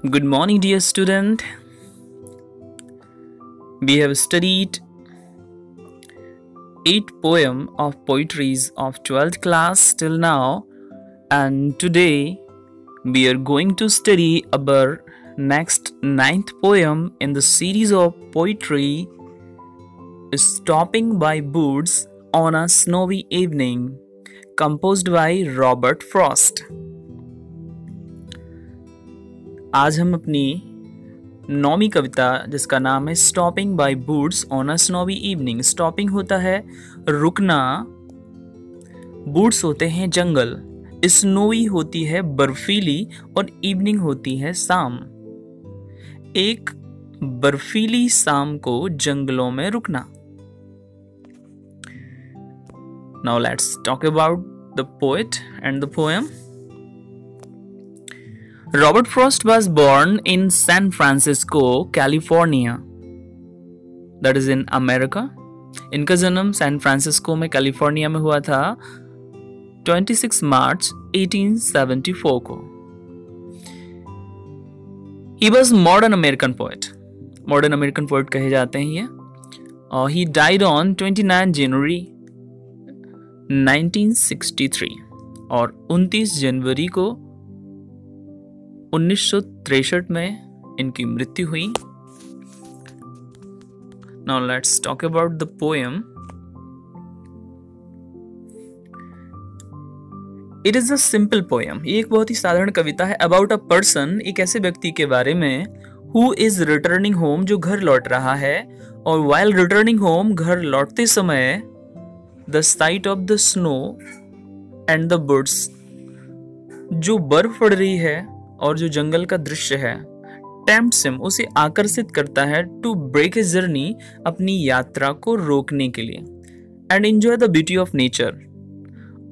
Good morning, dear student. We have studied 8 poems of poetries of 12th class till now, and today we are going to study our next 9th poem in the series of poetry, Stopping by Birds on a Snowy Evening, composed by Robert Frost. आज हम अपनी 9वीं कविता जिसका नाम है stopping by birds on a snowy evening. Stopping होता है रुकना, birds होते हैं जंगल, स्नोवी होती है बर्फीली और इवनिंग होती है शाम। एक बर्फीली शाम को जंगलों में रुकना। Now let's talk about the poet and the poem. Robert Frost was born in San Francisco, California. That is in America. इनका जन्म सैन फ्रांसिस्को में कैलिफोर्निया में हुआ था 26 मार्च 1874 को। He was modern American poet. Modern American poet कहे जाते हैं ये। और he died on 29 जनवरी 1963 और 29 जनवरी को 1963 में इनकी मृत्यु हुई। Now let's talk about the poem. It is a simple poem. ये एक बहुत ही साधारण कविता है about a person, एक ऐसे व्यक्ति के बारे में who is returning home, जो घर लौट रहा है। और while returning home, घर लौटते समय the sight of the snow and the birds, जो बर्फ पड़ रही है और जो जंगल का दृश्य है, टेम्प्ट्स हिम, उसे आकर्षित करता है टू ब्रेक हिज जर्नी, अपनी यात्रा को रोकने के लिए, and enjoy the beauty of nature,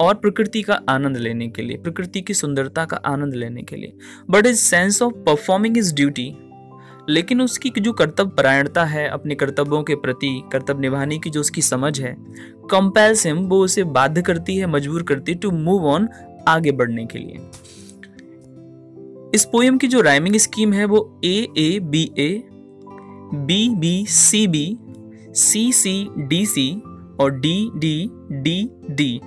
और प्रकृति का आनंद लेने के लिए, प्रकृति की सुंदरता का आनंद लेने के लिए। But his sense of performing his duty, लेकिन उसकी जो कर्तव्य परायणता है, अपने कर्तव्यों के प्रति कर्तव्य निभाने की जो उसकी समझ है, कंपेल्स हिम, वो उसे बाध्य करती है, मजबूर करती है टू मूव ऑन, आगे बढ़ने के लिए। इस पोएम की जो राइमिंग स्कीम है वो A A B A, B B C B, C C D C और डी डी डी डी,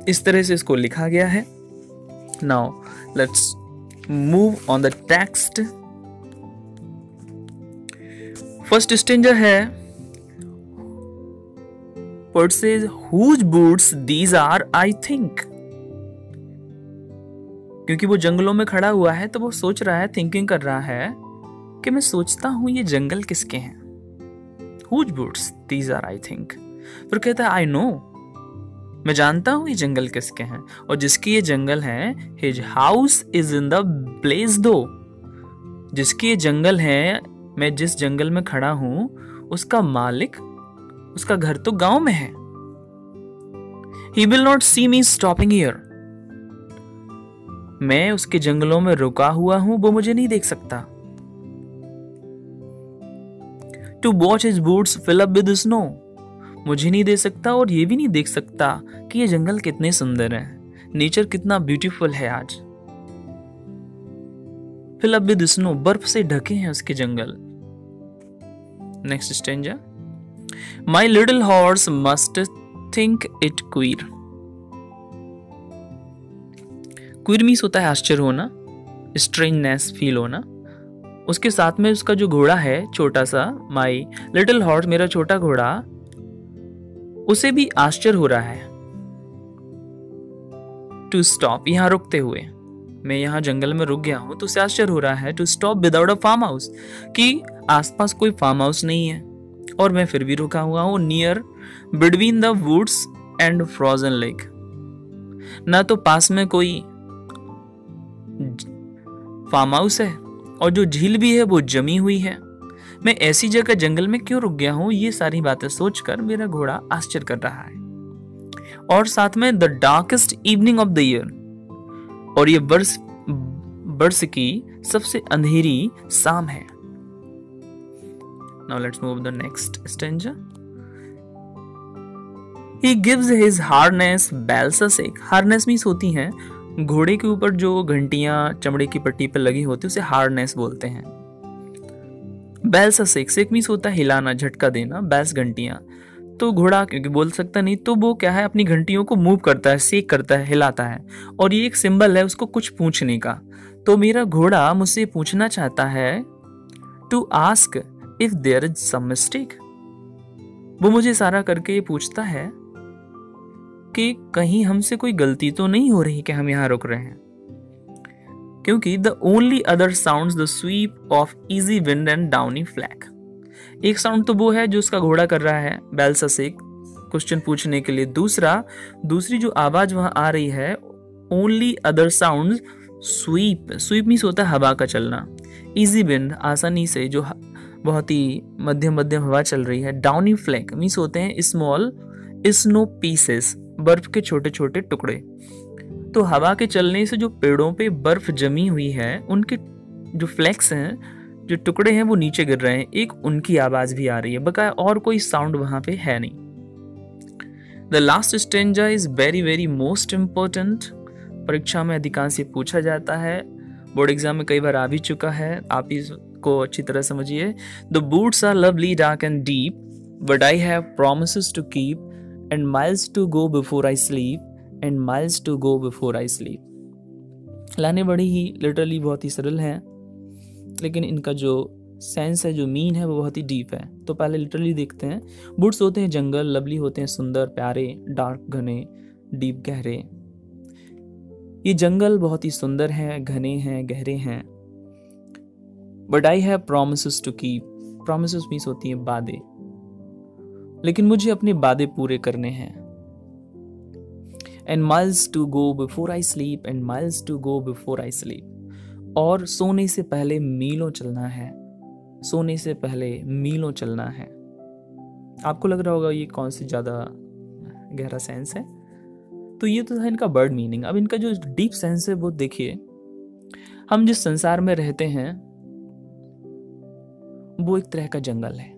इस तरह से इसको लिखा गया है। Now let's move on the text. First stanza है, poet says whose birds these are I think. क्योंकि वो जंगलों में खड़ा हुआ है तो वो सोच रहा है, थिंकिंग कर रहा है कि मैं सोचता हूं ये जंगल किसके हैं। Whose birds these are I think. फिर कहता है आई नो, मैं जानता हूं ये जंगल किसके हैं, और जिसकी ये जंगल है, his house is in the place दो, जिसकी ये जंगल है, मैं जिस जंगल में खड़ा हूं उसका मालिक, उसका घर तो गांव में है। He will not see me stopping here, मैं उसके जंगलों में रुका हुआ हूं, वो मुझे नहीं देख सकता। To watch his woods fill up with snow, मुझे नहीं दे सकता और ये भी नहीं देख सकता कि ये जंगल कितने सुंदर है, नेचर कितना ब्यूटीफुल है आज। फिल अप विद स्नो, बर्फ से ढके हैं उसके जंगल। Next stanza, my little horse must think it queer. Queer means होता है आश्चर्य होना, स्ट्रेंजनेस फील होना। उसके साथ में उसका जो घोड़ा है छोटा सा, माई लिटिल हॉर्स, मेरा छोटा घोड़ा, उसे भी आश्चर्य हो रहा है। टू स्टॉप, यहां रुकते हुए, मैं यहां जंगल में रुक गया हूं तो उसे आश्चर्य हो रहा है। To stop without a farmhouse, कि आसपास कोई फार्म हाउस नहीं है और मैं फिर भी रुका हुआ हूं। Near between the woods and frozen lake, ना तो पास में कोई फार्म हाउस है और जो झील भी है वो जमी हुई है, मैं ऐसी जगह जंगल में क्यों रुक गया हूं। ये सारी बातें सोचकर मेरा घोड़ा आश्चर्य कर रहा है। और साथ में the darkest evening of the year, और ये वर्ष की सबसे अंधेरी शाम है। Now let's move the next stanza. He gives his harness bells a shake. Harness means होती हैं घोड़े के ऊपर जो घंटियां चमड़े की पट्टी पर लगी होती है उसे हार्नेस बोलते हैं। बेल्स सेक, सेक मीन्स होता है हिलाना, झटका देना, बेल्स घंटियां। तो घोड़ा क्योंकि बोल सकता नहीं, तो वो क्या है, अपनी घंटियों को मूव करता है, सेक करता है, हिलाता है, और ये एक सिंबल है उसको कुछ पूछने का। तो मेरा घोड़ा मुझसे पूछना चाहता है to ask if there is some mistake. वो मुझे इशारा करके ये पूछता है कि कहीं हमसे कोई गलती तो नहीं हो रही कि हम यहाँ रुक रहे हैं, क्योंकि the only other sounds the sweep of easy wind and downy flake. एक साउंड तो वो है जो उसका घोड़ा कर रहा है बेल्सा से क्वेश्चन पूछने के लिए। दूसरी जो आवाज वहां आ रही है, only other sound sweep, sweep means होता है हवा का चलना, इजी विंड आसानी से जो बहुत ही मध्यम हवा चल रही है, डाउनी फ्लैग मीन्स होते हैं स्मॉल स्नो पीसेस, बर्फ के छोटे छोटे टुकड़े। तो हवा के चलने से जो पेड़ों पे बर्फ जमी हुई है, उनके जो फ्लैक्स हैं, जो टुकड़े हैं, वो नीचे गिर रहे हैं, एक उनकी आवाज भी आ रही है, बकाया और कोई साउंड वहां पे है नहीं। The last stanza is very very most important. परीक्षा में अधिकांश ये पूछा जाता है, बोर्ड एग्जाम में कई बार आ भी चुका है, आप इसको अच्छी तरह समझिए। The woods are lovely dark and deep but I have promises to keep and miles to go before I sleep and miles to go before I sleep. लाने बड़ी ही लिटरली बहुत ही सरल हैं, लेकिन इनका जो सेंस है, जो मीन है, वो बहुत ही डीप है। तो पहले लिटरली देखते हैं। बूट्स होते हैं जंगल, लवली होते हैं सुंदर प्यारे, डार्क घने, डीप गहरे। ये जंगल बहुत ही सुंदर हैं, घने हैं, गहरे हैं। But I have promises to keep, promises means होती हैं वादे, लेकिन मुझे अपने वादे पूरे करने हैं। And miles to go before I sleep and miles to go before I sleep, और सोने से पहले मीलों चलना है, सोने से पहले मीलों चलना है। आपको लग रहा होगा ये कौन सी ज्यादा गहरा सेंस है, तो ये तो है इनका बर्ड मीनिंग। अब इनका जो डीप सेंस है वो देखिए। हम जिस संसार में रहते हैं वो एक तरह का जंगल है।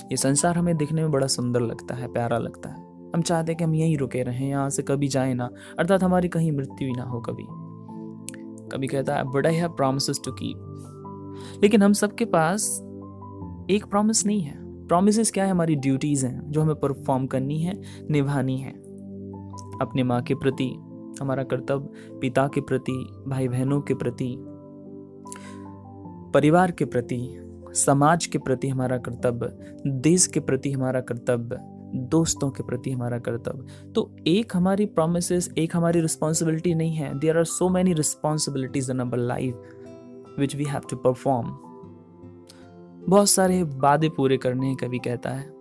ये संसार हमें देखने में बड़ा सुंदर लगता है, प्यारा लगता है। हम चाहते हैं कि हम यहीं रुके रहें, यहाँ से कभी जाए ना, अर्थात हमारी कहीं मृत्यु ही ना हो कभी। कभी कहता है but I have promises to keep, लेकिन हम सबके पास एक प्रॉमिस नहीं है। प्रॉमिसेस क्या है? हमारी ड्यूटीज हैं जो हमें परफॉर्म करनी है, निभानी है। अपने माँ के प्रति हमारा कर्तव्य, पिता के प्रति, भाई बहनों के प्रति, परिवार के प्रति, समाज के प्रति हमारा कर्तव्य, देश के प्रति हमारा कर्तव्य, दोस्तों के प्रति हमारा कर्तव्य। तो एक हमारी प्रॉमिसेस, एक हमारी रिस्पॉन्सिबिलिटी नहीं है। There are so many responsibilities in our life which we have to perform. बहुत सारे वादे पूरे करने हैं, कभी कहता है,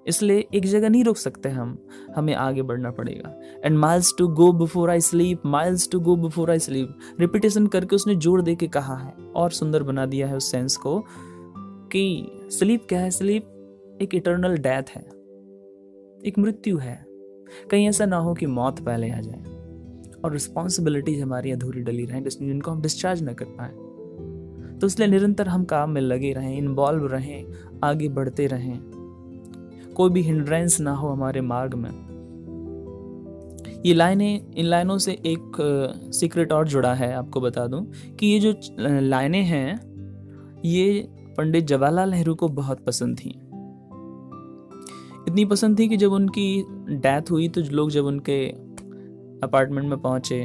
इसलिए एक जगह नहीं रुक सकते हम, हमें आगे बढ़ना पड़ेगा। And miles to go before I sleep, miles to go before I sleep, repetition करके उसने जोड़ दे के कहा है और सुंदर बना दिया है उस सेंस को कि स्लीप क्या है? स्लीप एक इटर्नल डेथ है, एक मृत्यु है। कहीं ऐसा ना हो कि मौत पहले आ जाए और रिस्पॉन्सिबिलिटीज हमारी अधूरी डली रहें, जिनको हम डिस्चार्ज ना कर पाए। तो इसलिए निरंतर हम काम में लगे रहें, इन्वॉल्व रहें, आगे बढ़ते रहें, कोई भी हिंड्रेंस ना हो हमारे मार्ग में। ये लाइनें, इन लाइनों से एक सीक्रेट और जुड़ा है, आपको बता दूं कि ये जो लाइनें हैं ये पंडित जवाहरलाल नेहरू को बहुत पसंद थी। इतनी पसंद थी कि जब उनकी डेथ हुई तो लोग जब उनके अपार्टमेंट में पहुंचे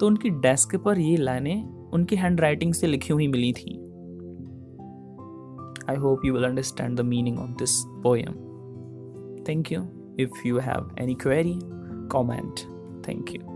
तो उनकी डेस्क पर ये लाइनें उनकी हैंड राइटिंग से लिखी हुई मिली थी। I hope you will understand the meaning of this poem. Thank you. If you have any query, comment. Thank you.